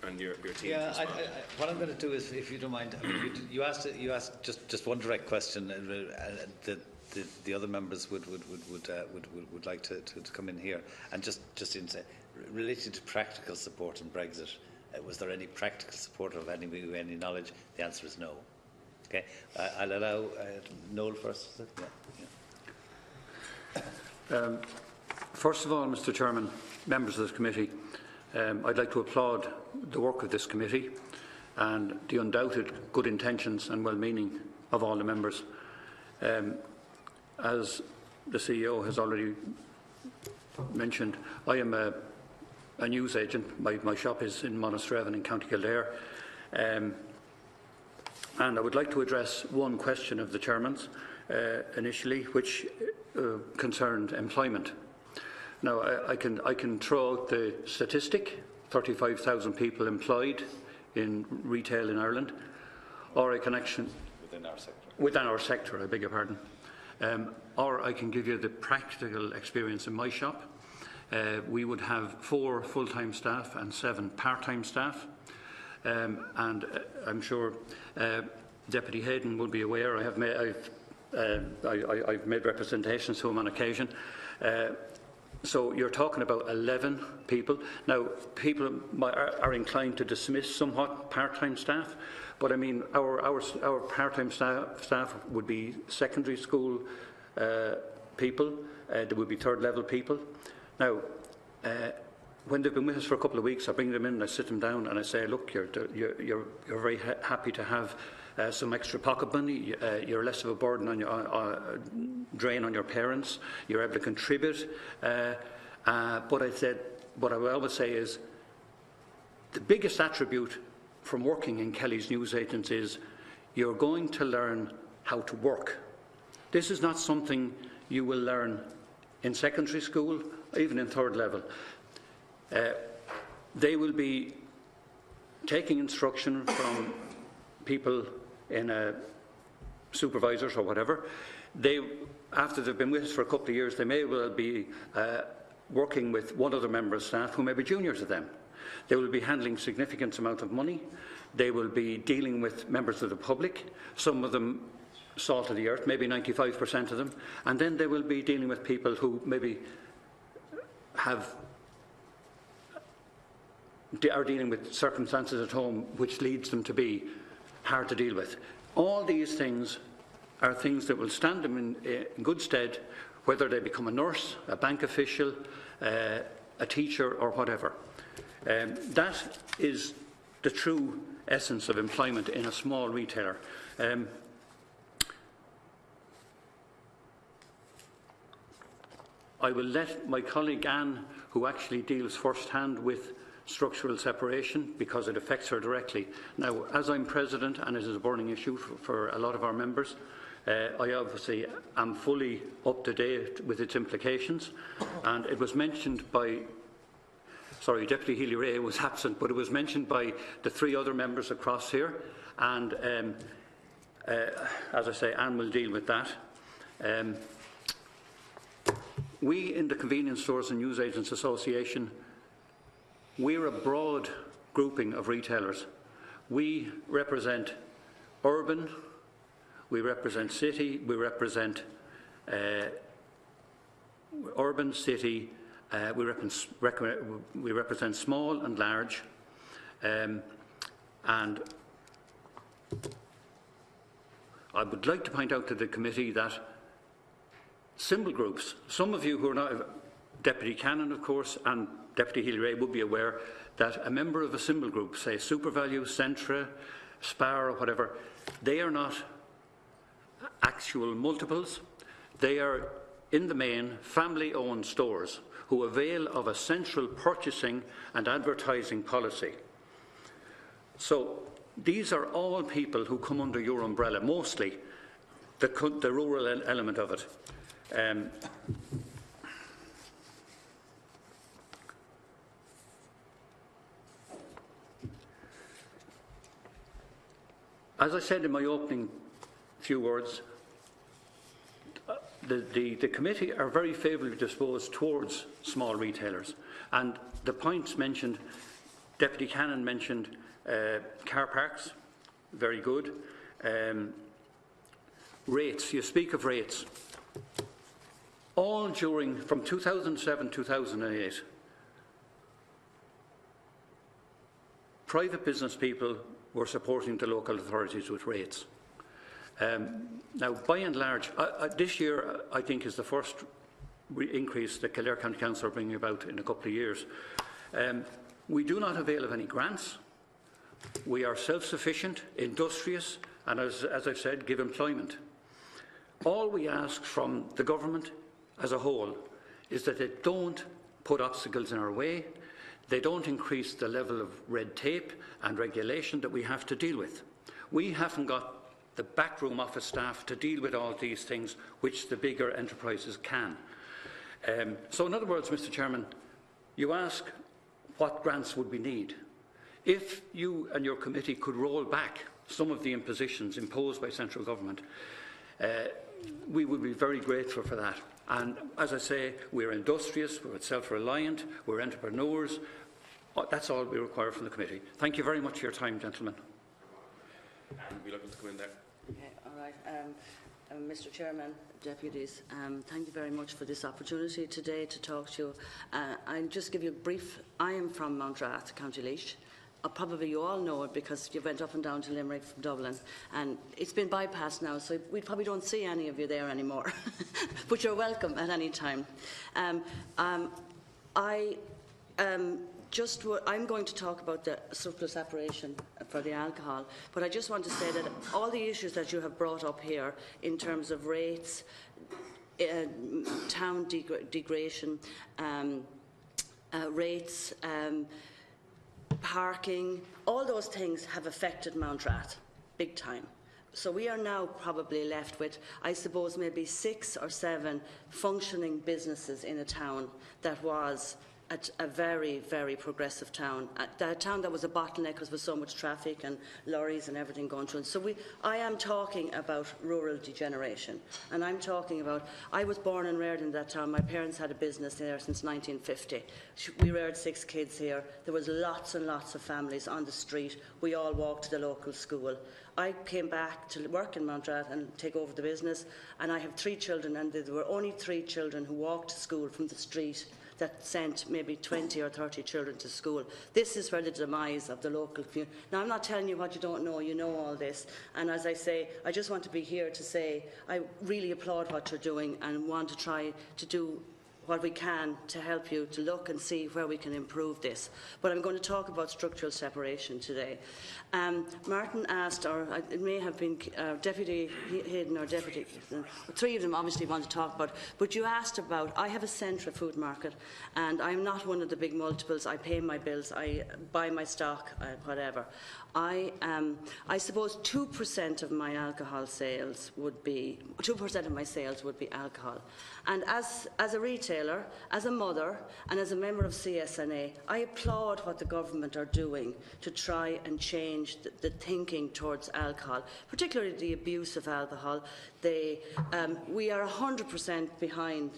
and your team. Yeah, what I'm going to do is, if you don't mind, I mean, you asked just one direct question. The other members would like to come in here, and just in say, related to practical support in Brexit, was there any practical support of any knowledge? The answer is no. Okay, I'll allow Noel first. Yeah. First of all, Mr. Chairman, members of this committee, I'd like to applaud the work of this committee and the undoubted good intentions and well-meaning of all the members. As the CEO has already mentioned, I am a news agent. My shop is in Monasterevin in County Kildare. And I would like to address one question of the Chairman's initially, which concerned employment. Now, I can throw out the statistic, 35,000 people employed in retail in Ireland, or I can actually... Within our sector. Within our sector, I beg your pardon. Or I can give you the practical experience in my shop. We would have 4 full-time staff and 7 part-time staff. And I'm sure Deputy Hayden will be aware. I've made representations to him on occasion. So you're talking about 11 people. Now, people are inclined to dismiss somewhat part-time staff, but I mean, our part-time staff would be secondary school people. There would be third-level people. Now, when they've been with us for a couple of weeks, I bring them in and I sit them down and I say, look, you're very happy to have some extra pocket money. You're less of a burden on your drain on your parents. You're able to contribute. But I said, what I will always say is, the biggest attribute from working in Kelly's newsagents is you're going to learn how to work. This is not something you will learn in secondary school, even in third level. They will be taking instruction from people in supervisors or whatever. After they've been with us for a couple of years, they may well be working with one other member of staff who may be junior to them. They will be handling significant amount of money. They will be dealing with members of the public, some of them salt of the earth, maybe 95% of them, and then they will be dealing with people who maybe are dealing with circumstances at home which leads them to be hard to deal with. All these things are things that will stand them in good stead, whether they become a nurse, a bank official, a teacher or whatever. That is the true essence of employment in a small retailer. I will let my colleague Anne, who actually deals first-hand with structural separation because it affects her directly. Now, as I'm President, and it is a burning issue for a lot of our members, I obviously am fully up to date with its implications, and it was mentioned by, sorry, Deputy Healy-Rae was absent, but it was mentioned by the 3 other members across here, and as I say, Anne will deal with that. We in the Convenience Stores and Newsagents Association, we're a broad grouping of retailers. We represent urban, we represent city, we represent urban, city, we represent small and large, and I would like to point out to the committee that symbol groups, some of you who are not, Deputy Cannon of course and Deputy Healy-Rae would be aware that a member of a symbol group, say SuperValue, Centra, Spar or whatever, they are not actual multiples. They are in the main family-owned stores who avail of a central purchasing and advertising policy. So these are all people who come under your umbrella, mostly the rural element of it. As I said in my opening few words, the committee are very favourably disposed towards small retailers, and the points mentioned Deputy Cannon mentioned car parks, very good. Rates, you speak of rates. All during, from 2007-2008, private business people were supporting the local authorities with rates. Now, by and large, this year, I think, is the first increase that Kildare County Council are bringing about in a couple of years. We do not avail of any grants. We are self-sufficient, industrious, and as I've said, give employment. All we ask from the government as a whole is that they don't put obstacles in our way, they don't increase the level of red tape and regulation that we have to deal with. We haven't got the backroom office staff to deal with all these things which the bigger enterprises can. So in other words, Mr. Chairman, you ask what grants would we need. If you and your committee could roll back some of the impositions imposed by central government, we would be very grateful for that. And as I say, we're industrious, we're self-reliant, we're entrepreneurs. That's all we require from the committee. Thank you very much for your time, gentlemen. We'll be looking to go in there. Okay, all right. Mr. Chairman, deputies, thank you very much for this opportunity today to talk to you. I'll just give you a brief. I am from Mountrath, County Laois. Probably you all know it because you went up and down to Limerick from Dublin, and it's been bypassed now, so we probably don't see any of you there anymore. But you're welcome at any time. I'm going to talk about the surplus operation for the alcohol, but I just want to say that all the issues that you have brought up here in terms of rates, town degradation, rates, parking, all those things have affected Mountrath big time. So we are now probably left with, I suppose, maybe 6 or 7 functioning businesses in a town that was a very, very progressive town. A town that was a bottleneck because there was so much traffic and lorries and everything going through. So I am talking about rural degeneration. And I'm talking about, I was born and reared in that town. My parents had a business there since 1950. We reared 6 kids here. There was lots and lots of families on the street. We all walked to the local school. I came back to work in Mountrath and take over the business. And I have 3 children, and there were only 3 children who walked to school from the street that sent maybe 20 or 30 children to school. This is where the demise of the local community. Now, I'm not telling you what you don't know, you know all this. And as I say, I just want to be here to say I really applaud what you're doing and want to try to do what we can to help you to look and see where we can improve this. But I'm going to talk about structural separation today. Martin asked, or it may have been Deputy Hayden or Deputy, 3 of them obviously want to talk about, but you asked about, I have a centre food market and I'm not one of the big multiples. I pay my bills, I buy my stock, whatever. I suppose 2% of my alcohol sales would be, 2% of my sales would be alcohol. And as a retailer, as a mother, and as a member of CSNA, I applaud what the government are doing to try and change the thinking towards alcohol, particularly the abuse of alcohol. We are 100% behind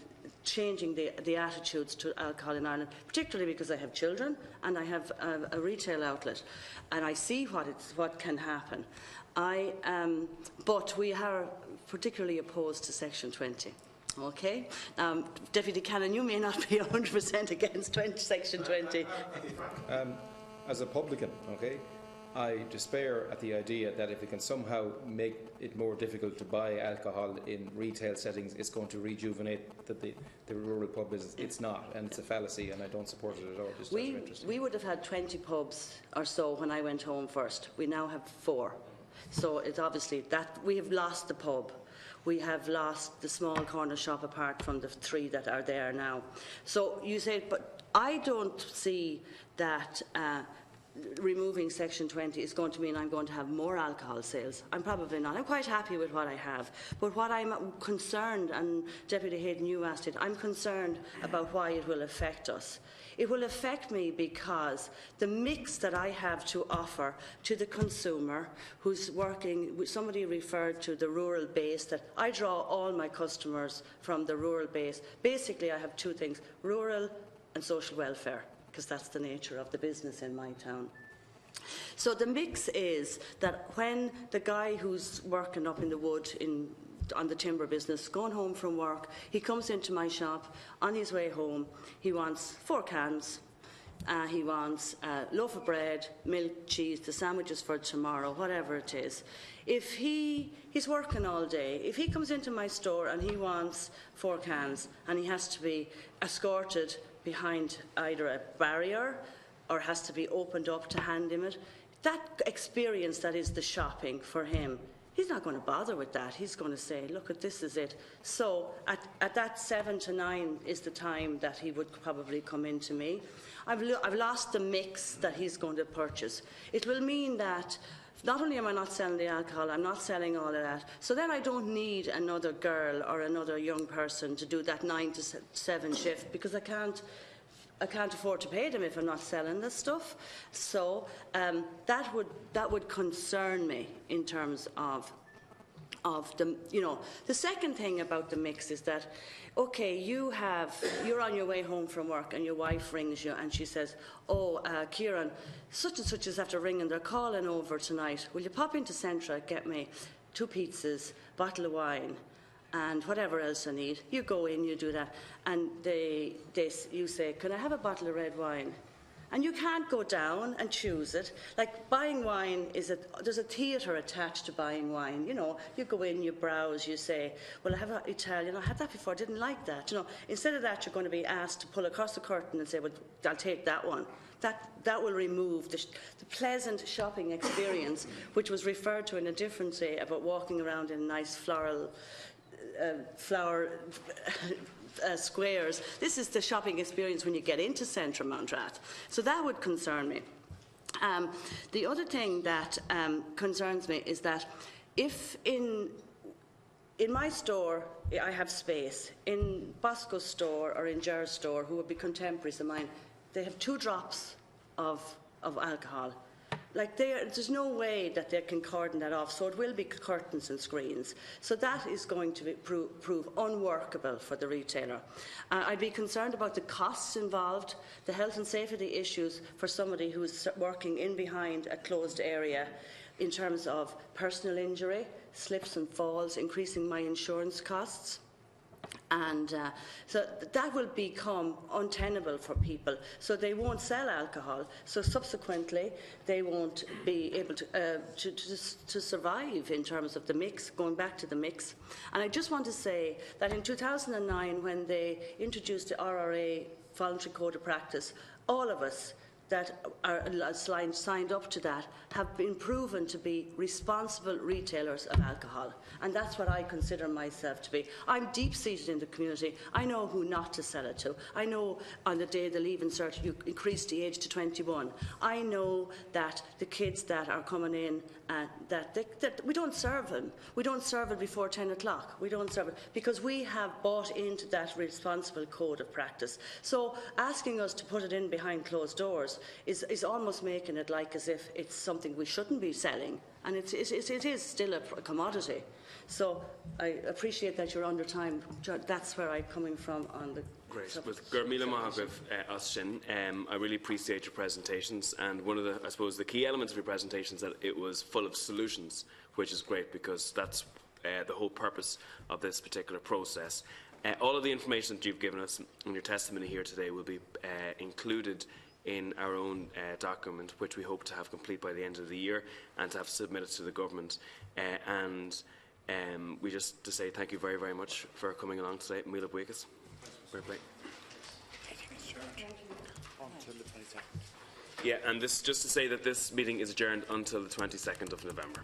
changing the attitudes to alcohol in Ireland, particularly because I have children and I have a retail outlet, and I see what can happen. But we are particularly opposed to Section 20. Okay, Deputy Cannon, you may not be 100% against Section 20. As a publican, okay, I despair at the idea that if we can somehow make it more difficult to buy alcohol in retail settings, it's going to rejuvenate the rural pub business. It's not, and it's a fallacy, and I don't support it at all. Just we would have had 20 pubs or so when I went home first. We now have 4. So it's obviously that we have lost the pub. We have lost the small corner shop apart from the 3 that are there now. So you say, but I don't see that removing Section 20 is going to mean I'm going to have more alcohol sales. I'm probably not. I'm quite happy with what I have. But what I'm concerned, and Deputy Hayden, you asked it, I'm concerned about why it will affect us. It will affect me because the mix that I have to offer to the consumer who's working, somebody referred to the rural base, that I draw all my customers from the rural base. Basically, I have 2 things, rural and social welfare because that's the nature of the business in my town. So the mix is that when the guy who's working up in the wood on the timber business, going home from work, he comes into my shop. On his way home, he wants 4 cans. He wants a loaf of bread, milk, cheese, the sandwiches for tomorrow, whatever it is. If he's working all day, if he comes into my store and he wants 4 cans and he has to be escorted behind either a barrier or has to be opened up to hand him it, that experience that is the shopping for him, he's not going to bother with that. He's going to say, look, this is it. So at that 7 to 9 is the time that he would probably come into me. I've lost the mix that he's going to purchase. It will mean that not only am I not selling the alcohol, I'm not selling all of that. So then I don't need another girl or another young person to do that 9 to 7 shift, because I can't afford to pay them if I'm not selling this stuff. So that would concern me in terms of the, the second thing about the mix is that, okay, you're on your way home from work and your wife rings you and she says, oh, Kieran, such and such is after ringing, they're calling over tonight. Will you pop into Centra, get me 2 pizzas, bottle of wine, and whatever else I need? You go in, you do that, and you say, can I have a bottle of red wine? And you can't go down and choose it. Like buying wine, there's a theatre attached to buying wine. You go in, you browse, you say, well, I have an Italian, I had that before, I didn't like that. Instead of that, you're going to be asked to pull across the curtain and say, well, I'll take that one. That will remove the pleasant shopping experience, which was referred to in a different way about walking around in nice flower squares. This is the shopping experience when you get into Centra Mountrath. So that would concern me. The other thing that concerns me is that if in my store I have space, in Bosco's store or in Jer's store, who would be contemporaries of mine, they have 2 drops of alcohol. Like there's no way that they can cordon that off, so it will be curtains and screens. So that is going to prove unworkable for the retailer. I'd be concerned about the costs involved, the health and safety issues for somebody who is working in behind a closed area in terms of personal injury, slips and falls, increasing my insurance costs. And so that will become untenable for people. So they won't sell alcohol. So subsequently, they won't be able to survive in terms of the mix, going back to the mix. And I just want to say that in 2009, when they introduced the RRA Voluntary Code of Practice, all of us that are signed up to that have been proven to be responsible retailers of alcohol. And that's what I consider myself to be. I'm deep-seated in the community. I know who not to sell it to. I know on the day the leave insert you increase the age to 21. I know that the kids that are coming in, that we don't serve them. We don't serve it before 10 o'clock. We don't serve it because we have bought into that responsible code of practice. So asking us to put it in behind closed doors is almost making it like as if it's something we shouldn't be selling, and it is still a commodity. So I appreciate that you're under time. That's where I'm coming from on the. Great. With Gurmila Mahaviv Oshin, I really appreciate your presentations, and one of the, I suppose, the key elements of your presentations that it was full of solutions, which is great because that's the whole purpose of this particular process. All of the information that you've given us in your testimony here today will be included in our own document, which we hope to have complete by the end of the year and to have submitted to the government. We just to say thank you very, very much for coming along today. Míle buíochas. Fair play. Yeah, and this just to say that this meeting is adjourned until the 22nd of November.